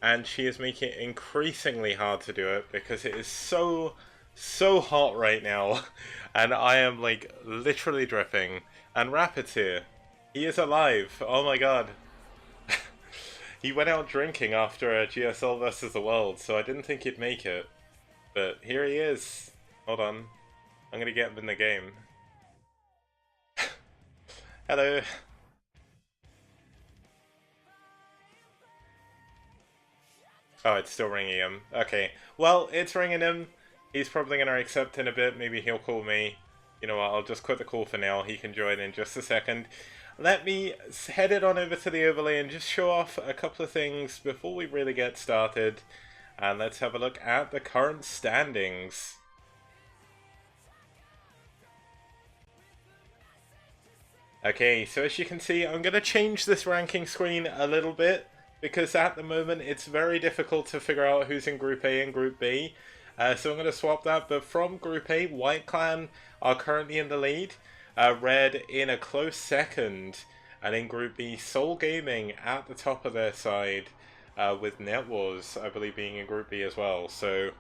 and she is making it increasingly hard to do it because it is so hot right now, and I am like literally dripping. And Rapid's here. He is alive. Oh my god. He went out drinking after a GSL versus the world, so I didn't think he'd make it. But here he is. Hold on. I'm gonna get him in the game. Hello. Oh, it's still ringing him. Okay. Well, it's ringing him. He's probably gonna accept in a bit. Maybe he'll call me. You know what, I'll just quit the call for now. He can join in just a second. Let me head it on over to the overlay and just show off a couple of things before we really get started. And let's have a look at the current standings. Okay, so as you can see, I'm going to change this ranking screen a little bit because at the moment it's very difficult to figure out who's in Group A and Group B. So I'm going to swap that, but from Group A, White Clan are currently in the lead, Red in a close second, and in Group B, Soul Gaming at the top of their side, with Net Wars, I believe, being in Group B as well. So,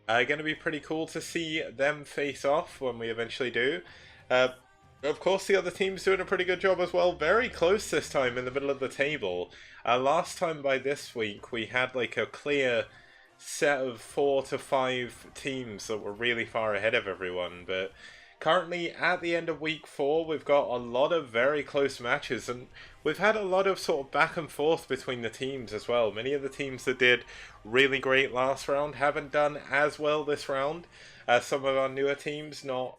going to be pretty cool to see them face off when we eventually do. Of course, the other team's doing a pretty good job as well. Very close this time in the middle of the table. Last time by this week, we had like a clear set of 4 to 5 teams that were really far ahead of everyone. But currently, at the end of week 4, we've got a lot of very close matches. And we've had a lot of sort of back and forth between the teams as well. Many of the teams that did really great last round haven't done as well this round. Some of our newer teams not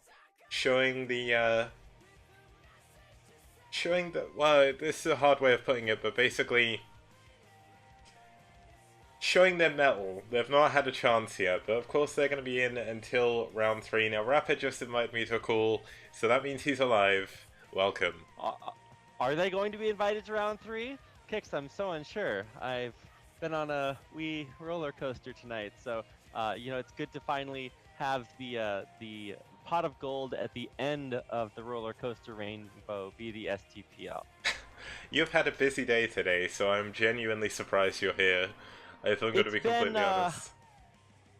showing the... showing that, well, this is a hard way of putting it, but basically showing their mettle. They've not had a chance yet, but of course they're going to be in until round 3. Now, Rapid just invited me to a call, so that means he's alive. Welcome. Are they going to be invited to round 3? Kix, I'm so unsure. I've been on a wee roller coaster tonight, so you know, it's good to finally have the pot of gold at the end of the roller coaster rainbow be the STPL. You've had a busy day today, so I'm genuinely surprised you're here, if I'm going to It's be been completely honest.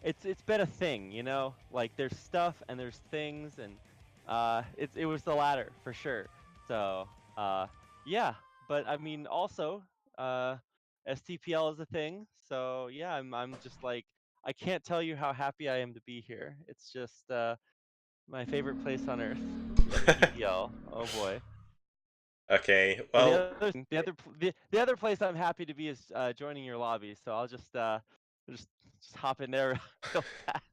it's been a thing, you know. Like there's stuff and there's things, and it was the latter for sure. So yeah, but I mean also uh, STPL is a thing. So yeah, I'm just like I can't tell you how happy I am to be here. It's just my favorite place on earth, STPL. Oh boy. Okay, And well, the other place I'm happy to be is joining your lobby. So I'll just just hop in there real fast.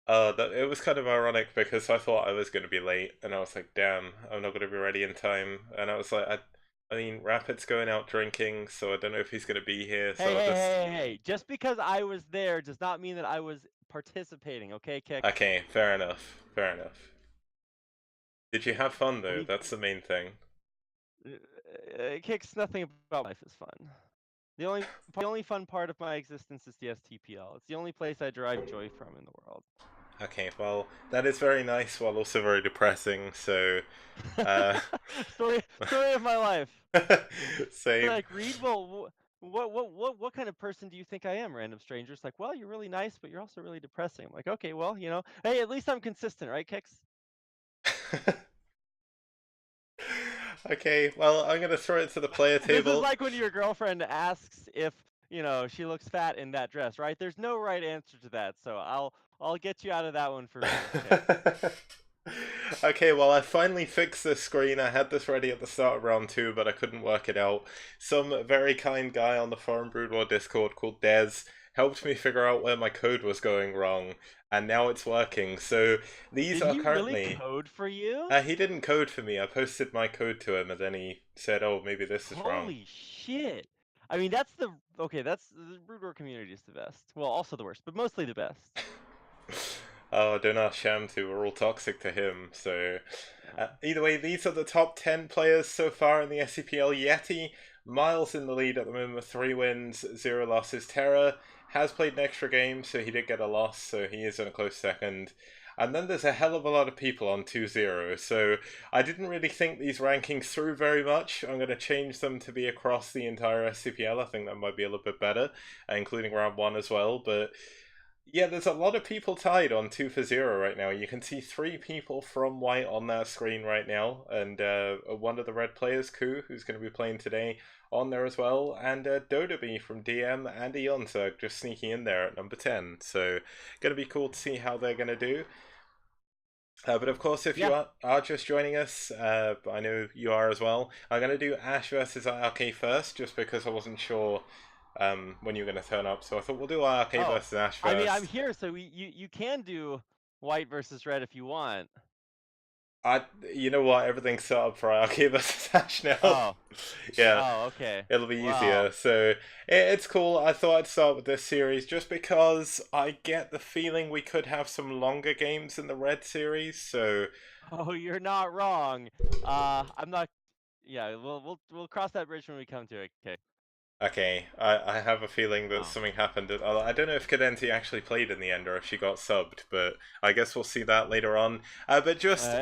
it was kind of ironic because I thought I was going to be late, and I was like, damn, I'm not going to be ready in time. And I was like, I mean, Rapid's going out drinking, so I don't know if he's going to be here, Hey, so I'll hey, just... hey, hey! Just because I was there does not mean that I was participating. Okay, Kix. Okay, fair enough, fair enough. Did you have fun though? We That's the main thing. Kix. Nothing about life is fun. The only fun part of my existence is the STPL. It's the only place I derive joy from in the world. Okay, well, that is very nice while also very depressing, so, uh, Story of my life. same. Like, Reed, well, what kind of person do you think I am, random strangers? Like, well, you're really nice, but you're also really depressing. I'm like, okay, well, you know, hey, at least I'm consistent, right, Kix? Okay, well, I'm gonna throw it to the player This is table. like when your girlfriend asks if, you know, she looks fat in that dress, right? There's no right answer to that, so I'll get you out of that one for me. Okay. Okay, well, I finally fixed this screen. I had this ready at the start of round 2, but I couldn't work it out. Some very kind guy on the Foreign Brood War Discord called Des helped me figure out where my code was going wrong, and now it's working. So these Did are he really currently... code for you? He didn't code for me. I posted my code to him, and then he said, "Oh, maybe this is wrong." Holy shit. I mean, that's the that's the Brood War community is the best. Well, also the worst, but mostly the best. Oh, don't ask Sham to. We're all toxic to him. So, Yeah. either way, these are the top 10 players so far in the SCPL. Yeti, Miles in the lead at the moment with 3 wins, 0 losses. Terra has played an extra game, so he did get a loss, so he is in a close second. and then there's a hell of a lot of people on 2-0. So I didn't really think these rankings through very much. I'm going to change them to be across the entire STPL. I think that might be a little bit better, including round 1 as well. But yeah, there's a lot of people tied on 2-0 right now. You can see 3 people from white on that screen right now, and one of the red players, Ku, who's going to be playing today, on there as well, and Dodoby from DM and Ionzerg just sneaking in there at number 10. So, going to be cool to see how they're going to do. But of course, if you Yeah. are just joining us, I know you are as well, I'm going to do aSh versus iRk first, just because I wasn't sure when you were going to turn up. So I thought we'll do iRk Oh, versus aSh I mean, I'm first. here, so you can do white versus red if you want. I, you know what? Everything's set up for iRk versus aSh now. Oh, Yeah, oh, okay. it'll be Wow. easier. So it's cool. I thought I'd start with this series just because I get the feeling we could have some longer games in the red series. So Oh, you're not wrong. I'm not. Yeah, we'll cross that bridge when we come to it. Okay. okay, I have a feeling that Oh. something happened. I don't know if Cadenti actually played in the end or if she got subbed, but I guess we'll see that later on. But just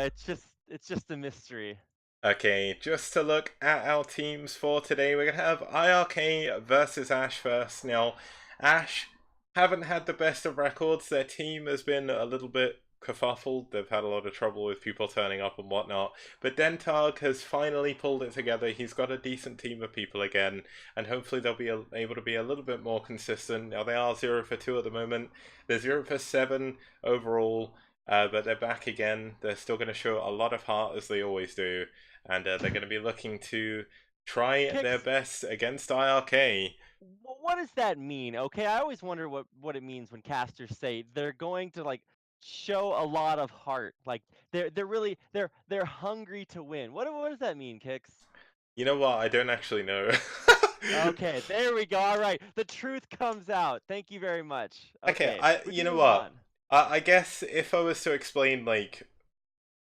It's just a mystery. okay, just to look at our teams for today, we're going to have iRk versus aSh first. Now, aSh haven't had the best of records. Their team has been a little bit kerfuffled. They've had a lot of trouble with people turning up and whatnot. But Dentag has finally pulled it together. He's got a decent team of people again, and hopefully they'll be able to be a little bit more consistent. Now, they are 0 for 2 at the moment. They're 0 for 7 overall. But they're back again. They're still going to show a lot of heart as they always do, and they're going to be looking to try their Kicks. best against iRk. What does that mean? Okay, I always wonder what it means when casters say they're going to like show a lot of heart. Like they're really they're hungry to win. What does that mean, Kicks? You know what? I don't actually know. Okay, there we go. All right, the truth comes out. Thank you very much. Okay, Okay, we you can know move what? on. I guess if I was to explain, like,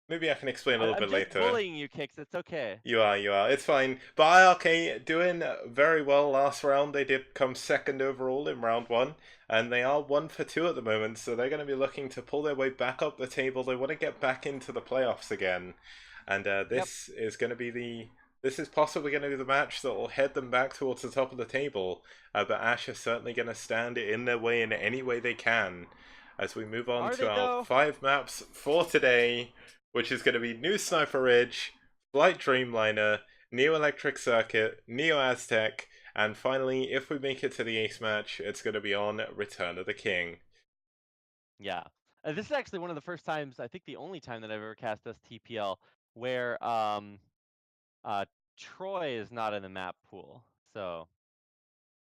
maybe I can explain a little I'm bit just later. bullying you, Kicks. It's okay. You are. It's fine. But iRk doing very well last round. They did come second overall in round 1, and they are 1 for 2 at the moment. So they're going to be looking to pull their way back up the table. They want to get back into the playoffs again, and Yep. this is going to be the. This is possibly going to be the match that will head them back towards the top of the table. But aSh is certainly going to stand in their way in any way they can. As we move on Are to they our though? 5 maps for today, which is going to be New Sniper Ridge, Flight Dreamliner, Neo Electric Circuit, Neo Aztec, and finally, if we make it to the ace match, it's going to be on Return of the King. Yeah. This is actually one of the first times, I think the only time that I've ever cast STPL where uh Troy is not in the map pool. So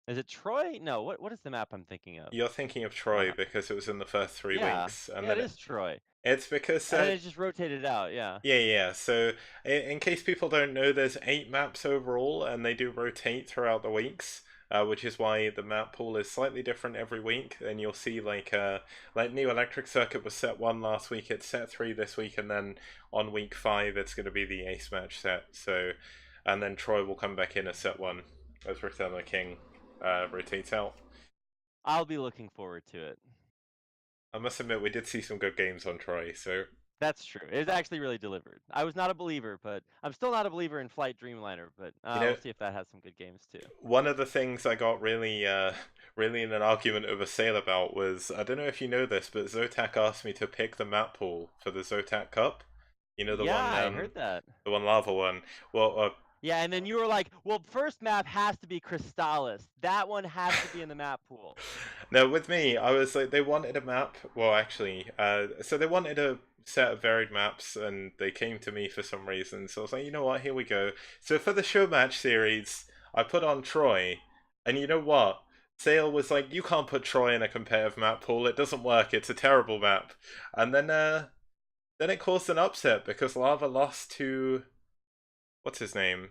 is it Troy? No, what is the map I'm thinking of? You're thinking of Troy because it was in the first 3 Yeah. weeks, and Yeah, it then is Troy. it's because And then it just rotated out, yeah. yeah, yeah. So, in case people don't know, there's 8 maps overall, and they do rotate throughout the weeks, which is why the map pool is slightly different every week. And you'll see like New Electric Circuit was set 1 last week, it's set 3 this week, and then on week 5 it's going to be the ace match set. So, and then Troy will come back in as set 1 as Return of the King rotates out. I'll be looking forward to it. I must admit, we did see some good games on Troy, so That's true. It was actually really delivered. I was not a believer, but I'm still not a believer in Flight Dreamliner, but you we'll know, see if that has some good games too. one of the things I got really, really in an argument over sale about was, I don't know if you know this, but Zotac asked me to pick the map pool for the Zotac Cup. You know Yeah, I heard that. the one lava one. Well, Yeah, and then you were like, well, first map has to be Crystallis. That one has to be in the map pool. no, with me, I was like, they wanted a map. Well, actually, so they wanted a set of varied maps, and they came to me for some reason. So I was like, you know what, here we go. So for the show match series, I put on Troy, and you know what? Sale was like, you can't put Troy in a competitive map pool. It doesn't work. It's a terrible map. And then it caused an upset because Lava lost to what's his name?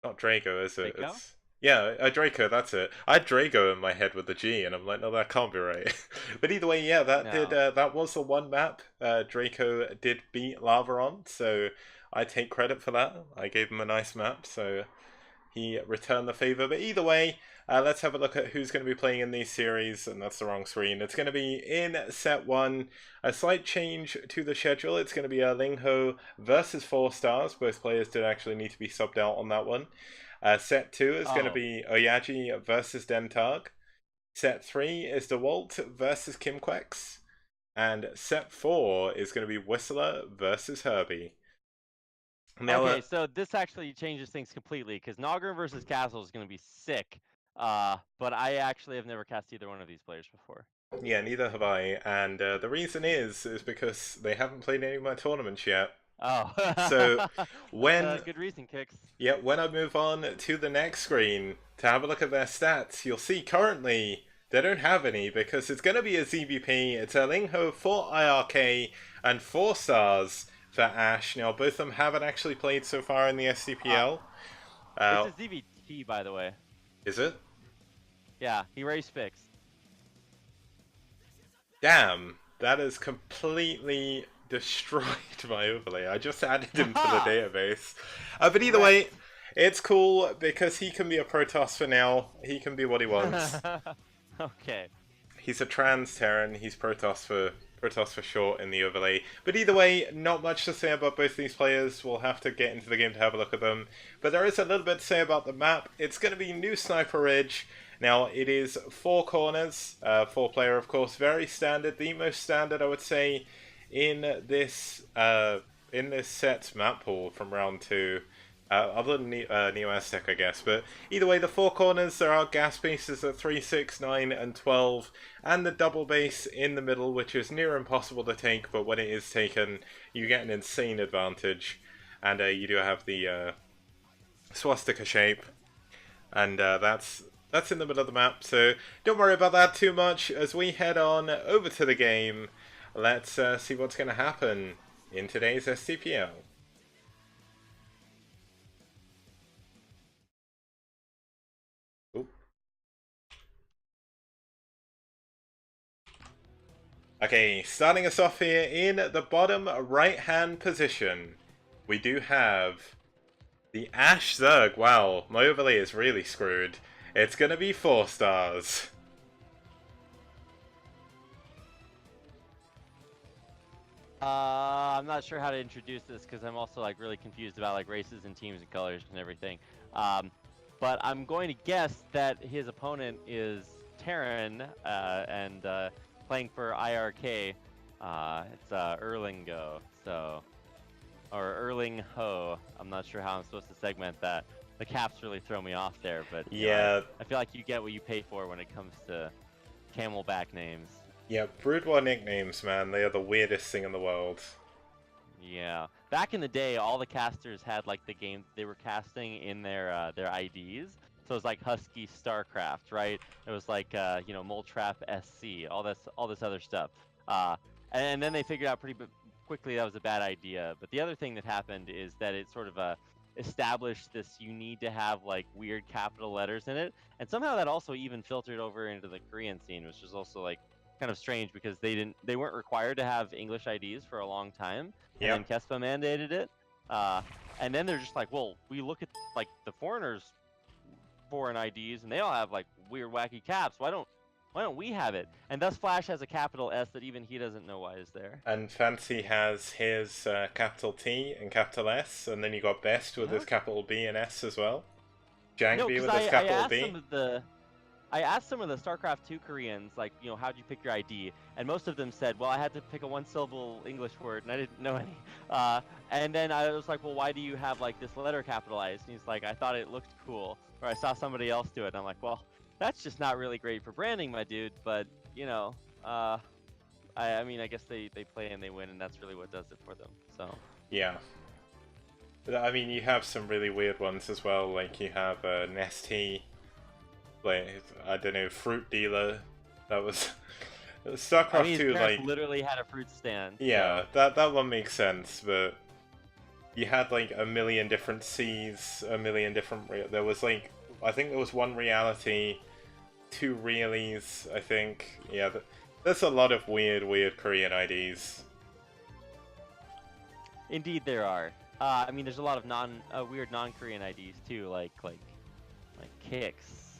Not Drago, is it? Draco? It's yeah, Draco. That's it. I had Drago in my head with the G, and I'm like, no, that can't be right. But either way, yeah, No. that was the one map Draco did beat Lava on, so I take credit for that. I gave him a nice map, so he returned the favor. But either way, let's have a look at who's going to be playing in these series, and that's the wrong screen. It's going to be in set 1, a slight change to the schedule. It's going to be ErlinGho versus 4Stars. Both players did actually need to be subbed out on that one. Set 2 is going to be Oyaji versus Dentag. Set 3 is DeWalt versus Kimquex. And set 4 is going to be Whistler versus Herbie. Now, okay, so this actually changes things completely, because Nogger versus Castle is going to be sick. But I actually have never cast either one of these players before. Yeah, neither have I. And the reason is because they haven't played any of my tournaments yet. Oh. So when good reason, Kix. Yeah, when I move on to the next screen to have a look at their stats, you'll see currently they don't have any because it's going to be a ZVP. It's ErlinGho for iRk and 4Stars for aSh. Now, both of them haven't actually played so far in the STPL. It's a ZVT, by the way. Is it? Yeah, he race fixed. Damn, that is completely destroyed my overlay. I just added him to the database. But either way, it's cool because he can be a Protoss for now. He can be what he wants. Okay. He's a trans Terran. He's Protoss for short in the overlay. But either way, not much to say about both these players. We'll have to get into the game to have a look at them. But there is a little bit to say about the map. It's going to be New Sniper Ridge. Now, it is 4 corners, 4-player, of course, very standard. The most standard, I would say, in this set's map pool from round 2, other than Neo-Aztec, I guess. But either way, the 4 corners, there are gas bases at 3, 6, 9, and 12, and the double base in the middle, which is near impossible to take, but when it is taken, you get an insane advantage. And you do have the swastika shape, and that's in the middle of the map, so don't worry about that too much. As we head on over to the game, let's see what's going to happen in today's STPL. Oop. Okay, starting us off here in the bottom right-hand position, we do have the aSh Zerg. Wow, my overlay is really screwed. It's gonna be 4Stars. I'm not sure how to introduce this because I'm also like really confused about like races and teams and colors and everything. But I'm going to guess that his opponent is Terran and playing for iRk. It's ErlinGho, so or ErlinGho. I'm not sure how I'm supposed to segment that. The caps really throw me off there, but yeah, I feel like you get what you pay for when it comes to Camelback names. Yeah, Brood War nicknames, man, they are the weirdest thing in the world. Yeah, back in the day, all the casters had like the games they were casting in their IDs. So it was like Husky StarCraft, right? It was like you know, Mole Trap SC, all this other stuff. And then they figured out pretty quickly that was a bad idea. But the other thing that happened is that it sort of established this, you need to have like weird capital letters in it, and somehow that also even filtered over into the Korean scene, which was also like kind of strange because they weren't required to have English IDs for a long time, and then Kespa mandated it, and then they're just like, well, we look at like the foreigners' foreign IDs and they all have like weird wacky caps. Why don't we have it? And thus Flash has a capital S that even he doesn't know why is there. And Fancy has his capital T and capital S, and then you got Best with his capital B and S as well. Jangby with his capital B. I asked some of the StarCraft 2 Koreans, like, you know, how'd you pick your ID? And most of them said, well, I had to pick a one-syllable English word, and I didn't know any. And then I was like, well, why do you have, like, this letter capitalized? And he's like, I thought it looked cool, or I saw somebody else do it. And I'm like, well, that's just not really great for branding, my dude. But, you know, I mean, I guess they play and they win, and that's really what does it for them. So Yeah. I mean, you have some really weird ones as well, like you have Nesty, like, I don't know, Fruit Dealer. That was StarCraft I mean, 2, like, literally had a fruit stand. yeah, so. that one makes sense, but you had like a million different C's, a million different, there was like, I think there was one reality, 2 reallys, I think. Yeah, there's a lot of weird Korean IDs. Indeed there are. I mean, there's a lot of weird non-Korean IDs too, like Like kicks.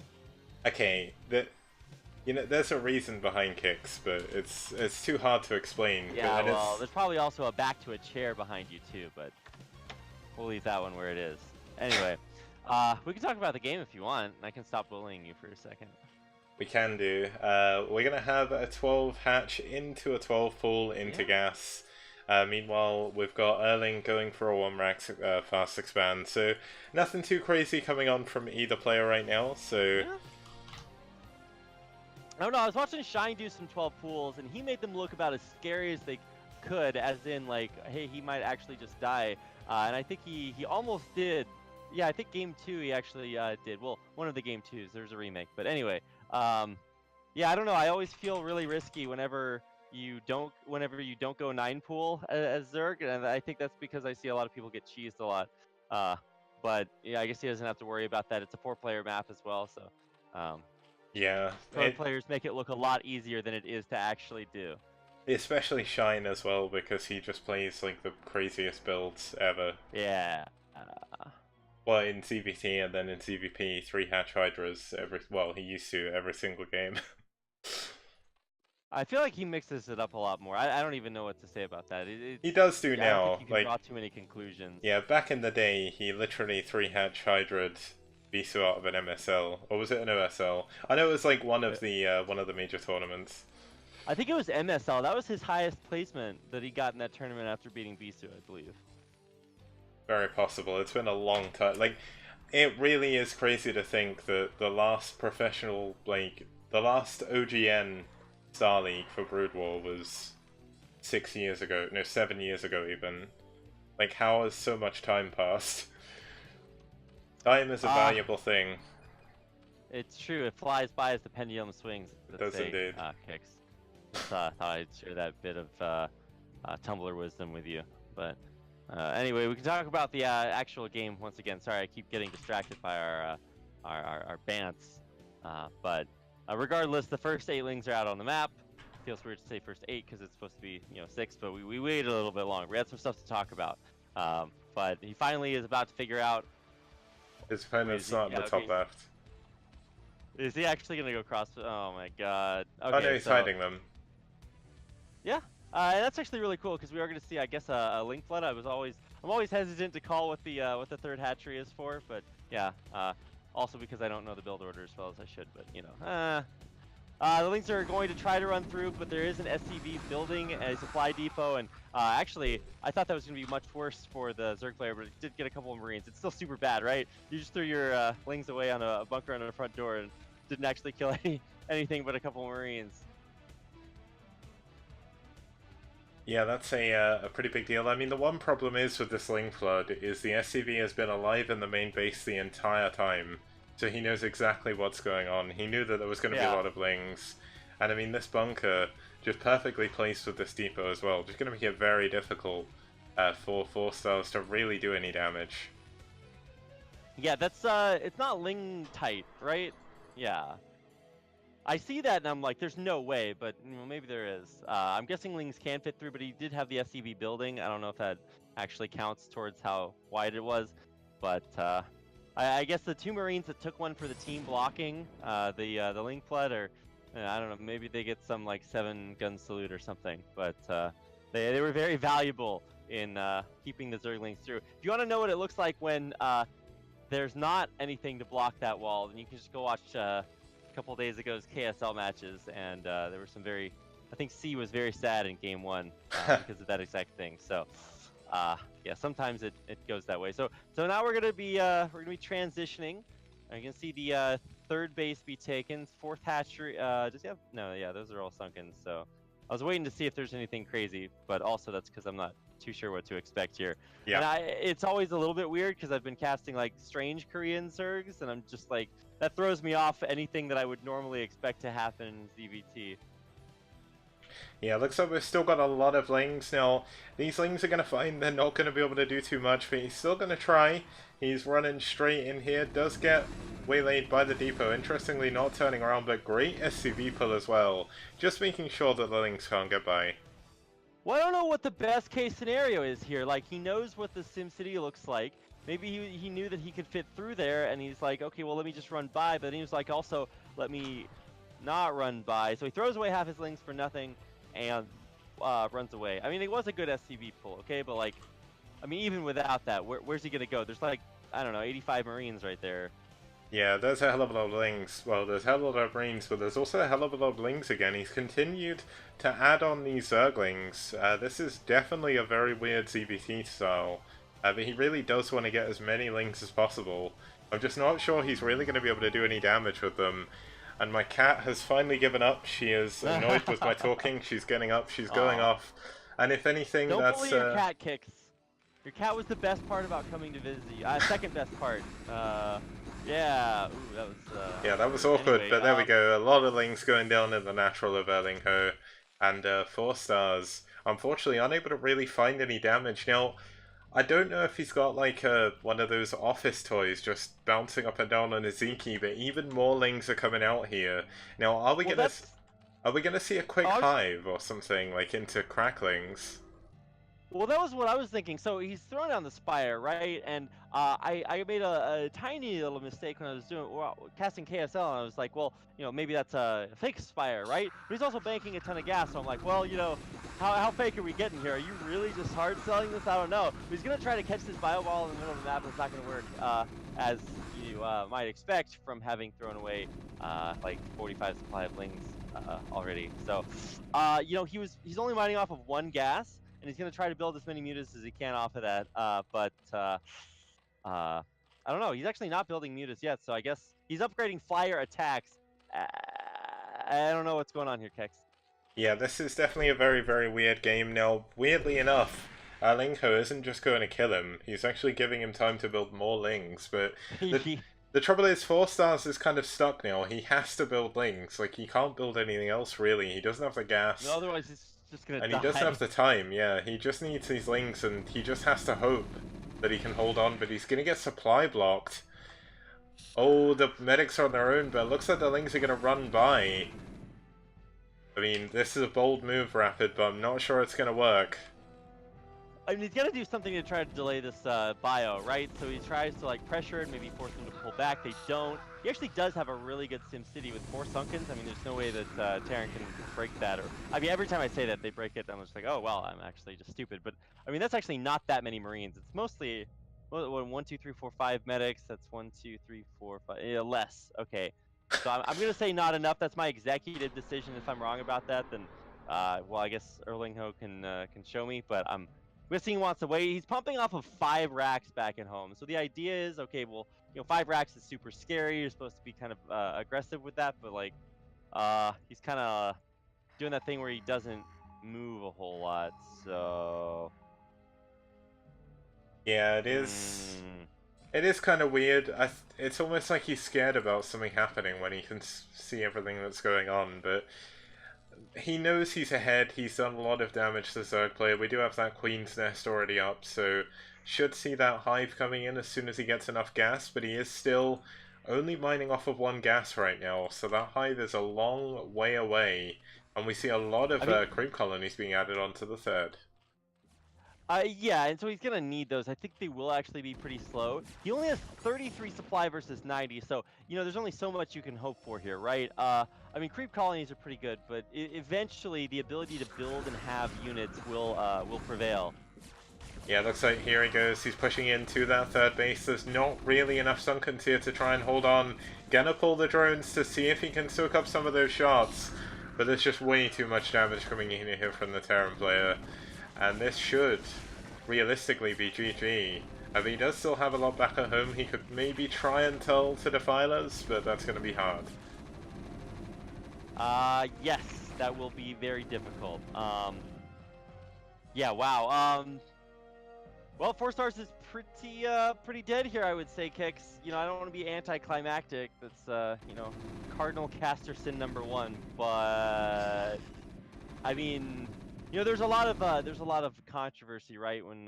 Okay, there's a reason behind kicks, but it's too hard to explain. Yeah, well, there's probably also a back to a chair behind you too, but we'll leave that one where it is. Anyway, we can talk about the game if you want. I can stop bullying you for a second. We can do. We're gonna have a 12 hatch into a 12 pool into gas. Meanwhile, we've got Erling going for a 1 rack fast expand, so nothing too crazy coming on from either player right now. So. Yeah. I don't know, I was watching Shine do some 12 pools, and he made them look about as scary as they could, as in, like, hey, he might actually just die. And I think he almost did. Yeah, I think Game 2 he actually did. Well, one of the Game 2s. There's a remake. But anyway, yeah, I don't know. I always feel really risky whenever you don't go 9 pool as Zerg, and I think that's because I see a lot of people get cheesed a lot. But yeah, I guess he doesn't have to worry about that. It's a 4-player map as well, so... Yeah, pro players make it look a lot easier than it is to actually do. Especially Shine as well, because he just plays like the craziest builds ever. Yeah. Well, in CVT and then in CVP, 3 hatch hydras he used to every single game. I feel like he mixes it up a lot more. I don't even know what to say about that. He does do now. I don't think you can draw too many conclusions. Yeah, back in the day, he literally 3 hatch hydra'd Bisu out of an MSL, or was it an OSL? I know it was like one of the major tournaments. I think it was MSL. That was his highest placement that he got in that tournament after beating Bisu, I believe. Very possible. It's been a long time. Like, it really is crazy to think that the last professional, like, the last OGN Star League for Brood War was 6 years ago. No, 7 years ago even. Like, how has so much time passed? Time is a valuable thing. It's true. It flies by as the pendulum swings. It does indeed. Kicks. Thought I'd share that bit of Tumblr wisdom with you. But anyway, we can talk about the actual game once again. Sorry, I keep getting distracted by our bants. But regardless, the first 8 lings are out on the map. Feels weird to say first 8 because it's supposed to be 6, but we waited a little bit longer. We had some stuff to talk about. But he finally is about to figure out. His opponent's not in the top left. Is he actually gonna go cross? Oh my god. Okay, oh no, he's hiding them. Yeah, and that's actually really cool because we are gonna see, I guess, a link flood. I'm always hesitant to call what the 3rd hatchery is for, but yeah. Also because I don't know the build order as well as I should, but you know. The links are going to try to run through, but there is an SCV building a supply depot, and actually, I thought that was going to be much worse for the Zerg player, but it did get a couple of Marines. It's still super bad, right? You just threw your lings away on a bunker on the front door and didn't actually kill anything but a couple of Marines. Yeah, that's a pretty big deal. I mean, the one problem is with this ling flood is the SCV has been alive in the main base the entire time. So he knows exactly what's going on. He knew that there was going to be a lot of lings. And I mean, this bunker, just perfectly placed with this depot as well, just going to make it very difficult for 4-stars to really do any damage. Yeah, that's, it's not ling tight, right? Yeah. I see that and I'm like, there's no way, but maybe there is. I'm guessing lings can fit through, but he did have the SCV building. I don't know if that actually counts towards how wide it was, but I guess the 2 Marines that took one for the team blocking the Ling Flood, or I don't know, maybe they get some like 7-gun salute or something. But they were very valuable in keeping the Zerglings through. If you want to know what it looks like when there's not anything to block that wall, then you can just go watch a couple days ago's KSL matches, and there were some very, I think C was very sad in Game 1 because of that exact thing. So. Yeah, sometimes it goes that way. So now we're gonna be transitioning. You can see the 3rd base be taken. 4th hatchery. Does he have? No, yeah, those are all sunken. So I was waiting to see if there's anything crazy, but also that's because I'm not too sure what to expect here. Yeah. And it's always a little bit weird because I've been casting like strange Korean Zergs, and I'm just like, that throws me off anything that I would normally expect to happen in ZVT. Yeah, looks like we've still got a lot of lings. Now, these lings are going to find they're not going to be able to do too much, but he's still going to try. He's running straight in here, does get waylaid by the depot. Interestingly, not turning around, but great SCV pull as well. Just making sure that the lings can't get by. Well, I don't know what the best case scenario is here. Like, he knows what the SimCity looks like. maybe he knew that he could fit through there, and he's like, okay, well, let me just run by. But then he was like, also, let me not run by. So he throws away half his lings for nothing, and runs away. I mean, it was a good SCV pull, okay? But, like, I mean, even without that, where's he going to go? There's, like, I don't know, 85 Marines right there. Yeah, there's a hell of a lot of lings. Well, there's a hell of a lot of Marines, but there's also a hell of a lot of lings again. He's continued to add on these Zerglings. This is definitely a very weird ZBT style. But he really does want to get as many lings as possible. I'm just not sure he's really going to be able to do any damage with them. And my cat has finally given up. She is annoyed with my talking. She's getting up. She's going Aw. off. And if anything, Don't that's... bully your cat, Kicks. Your cat was the best part about coming to visit you. Second best part. Yeah. Ooh, that was. Yeah, that was awkward, Anyway, but there we go. A lot of lings going down in the natural of ErlinGho. And 4 stars. Unfortunately, unable to really find any damage. Now, I don't know if he's got like one of those office toys just bouncing up and down on Ezeki, but even more lings are coming out here. Now, are we gonna see a quick hive or something like into cracklings? Well, that was what I was thinking. So he's throwing down the Spire, right? And I made a tiny little mistake when I was casting KSL, and I was like, well, maybe that's a fake Spire, right? But he's also banking a ton of gas, so I'm like, well, how fake are we getting here? Are you really just hard selling this? I don't know. But he's gonna try to catch this bio ball in the middle of the map, and it's not gonna work, as you might expect from having thrown away like 45 supply of lings already. So, he's only mining off of one gas. And he's going to try to build as many mutas as he can off of that. But I don't know. He's actually not building mutas yet, so I guess he's upgrading flyer attacks. I don't know what's going on here, Kex. Yeah, this is definitely a very, very weird game. Now, weirdly enough, ErlinGho isn't just going to kill him. He's actually giving him time to build more lings, but the trouble is 4 stars is kind of stuck now. He has to build lings. Like, he can't build anything else, really. He doesn't have the gas. No, otherwise he's just gonna die. And he doesn't have the time, yeah. He just needs these lings, and he just has to hope that he can hold on, but he's gonna get supply blocked. Oh, the medics are on their own, but it looks like the lings are gonna run by. I mean, this is a bold move, Rapid, but I'm not sure it's gonna work. I mean, he's got to do something to try to delay this bio, right? So he tries to, like, pressure it, maybe force them to pull back. They don't. He actually does have a really good SimCity with 4 Sunkens. I mean, there's no way that Terran can break that. Or, I mean, every time I say that, they break it, I'm just like, oh, well, I'm actually just stupid. But, I mean, that's actually not that many Marines. It's mostly, 1, 2, 3, 4, 5 medics. That's 1, 2, 3, 4, 5, less. Okay. So I'm going to say not enough. That's my executive decision. If I'm wrong about that, then, well, I guess ErlinGho can show me. But I'm guessing he wants to wait. He's pumping off of 5 racks back at home. So the idea is, okay, well, 5 racks is super scary. You're supposed to be kind of aggressive with that, but like, he's kind of doing that thing where he doesn't move a whole lot. So yeah, it is. It is kind of weird. It's almost like he's scared about something happening when he can see everything that's going on, but he knows he's ahead. He's done a lot of damage to the Zerg player. We do have that Queen's Nest already up, so should see that hive coming in as soon as he gets enough gas, but he is still only mining off of 1 gas right now, so that hive is a long way away, and we see a lot of creep colonies being added onto the third. Yeah, and so he's going to need those. I think they will actually be pretty slow. He only has 33 supply versus 90, so, there's only so much you can hope for here, right? I mean, creep colonies are pretty good, but eventually the ability to build and have units will prevail. Yeah, looks like here he goes. He's pushing into that third base. There's not really enough Sunkens here to try and hold on. Gonna pull the drones to see if he can soak up some of those shots, but there's just way too much damage coming in here from the Terran player. And this should realistically be GG. I mean, he does still have a lot back at home. He could maybe try and tell to Defilers, but that's going to be hard. Yes, that will be very difficult. Yeah, wow. Well, 4 stars is pretty dead here, I would say, Kix. I don't want to be anticlimactic. That's, Cardinal Caster sin #1, but I mean, there's a lot of controversy, right? When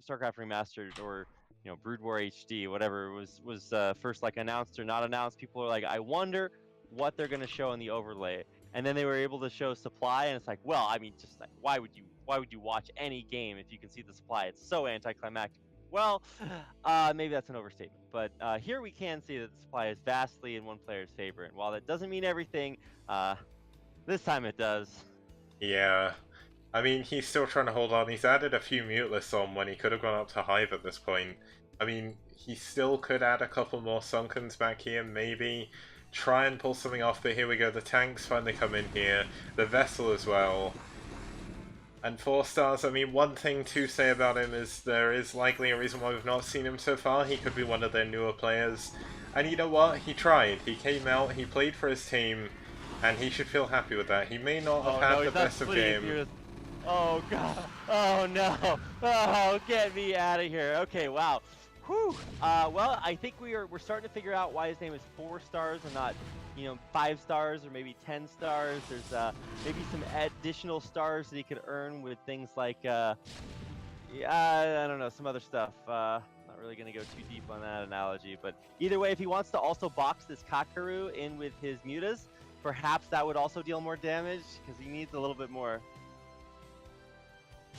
StarCraft Remastered or Brood War HD, whatever was first like announced or not announced, people are like, I wonder what they're gonna show in the overlay. And then they were able to show supply, and it's like, well, I mean, just like, why would you watch any game if you can see the supply? It's so anticlimactic. Well, maybe that's an overstatement, but here we can see that the supply is vastly in one player's favor, and while that doesn't mean everything, uh, this time it does. Yeah. I mean, he's still trying to hold on. He's added a few muteless on when he could have gone up to Hive at this point. I mean, he still could add a couple more Sunkens back here, maybe. Try and pull something off, but here we go. The tanks finally come in here. The vessel as well. And 4 Stars, I mean, one thing to say about him is there is likely a reason why we've not seen him so far. He could be one of their newer players. And you know what? He tried. He came out, he played for his team, and he should feel happy with that. He may not have Oh had no, the he's not best of splitting his game. mutas. Oh god. Oh no. Oh, get me out of here. Okay, wow. Whew. Well, I think we're starting to figure out why his name is 4 Stars and not, 5 stars or maybe 10 stars. There's maybe some additional stars that he could earn with things like yeah, I don't know, some other stuff. Not really gonna go too deep on that analogy, but either way, if he wants to also box this Kakaru in with his mutas, perhaps that would also deal more damage because he needs a little bit more.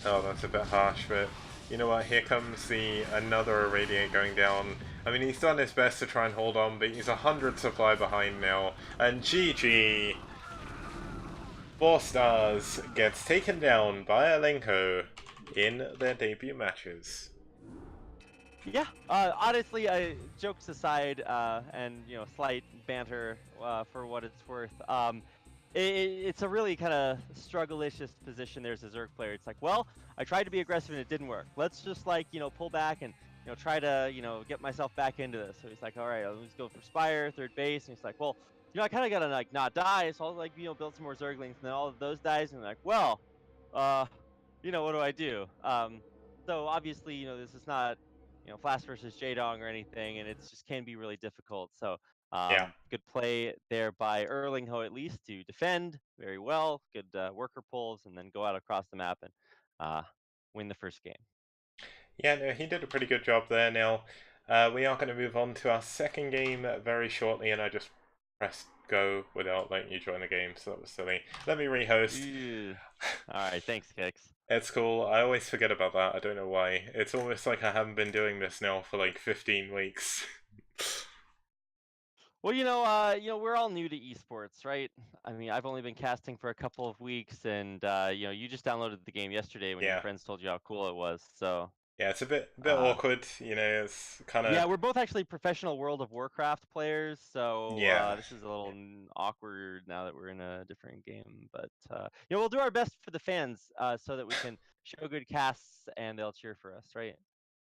Oh, that's a bit harsh, but you know what? Here comes the another Irradiate going down. I mean, he's done his best to try and hold on, but he's 100 supply behind now. And GG! 4 Stars gets taken down by ErlinGho in their debut matches. Yeah, honestly, jokes aside, and slight banter for what it's worth. It's a really kind of struggle-icious position there as a Zerg player. It's like, well, I tried to be aggressive and it didn't work. Let's just like pull back and try to get myself back into this. So he's like, all right, let's go for Spire, third base, and he's like, well, I kind of gotta like not die, so I'll like build some more Zerglings, and then all of those dies, and like, well, uh, what do I do? So obviously, this is not Flash versus Jaedong or anything, and it's just can be really difficult. So Yeah. good play there by ErlinGho at least to defend very well, good worker pulls, and then go out across the map and uh, win the first game. Yeah, no, he did a pretty good job there. Now, we are going to move on to our second game very shortly, and I just pressed go without letting you join the game, so that was silly. Let me rehost. Ew. All right, thanks, Kix. It's cool. I always forget about that. I don't know why. It's almost like I haven't been doing this now for like 15 weeks. Well, we're all new to esports, right? I mean, I've only been casting for a couple of weeks, and you just downloaded the game yesterday when your Yeah. friends told you how cool it was. So, Yeah, it's a bit uh, awkward, you know, it's kind of. yeah, we're both actually professional World of Warcraft players, so Yeah. this is a little awkward now that we're in a different game. But we'll do our best for the fans, so that we can show good casts and they'll cheer for us, right?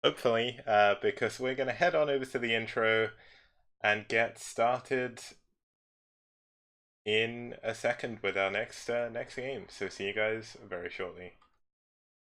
Hopefully, because we're going to head on over to the intro and get started in a second with our next game. So see you guys very shortly.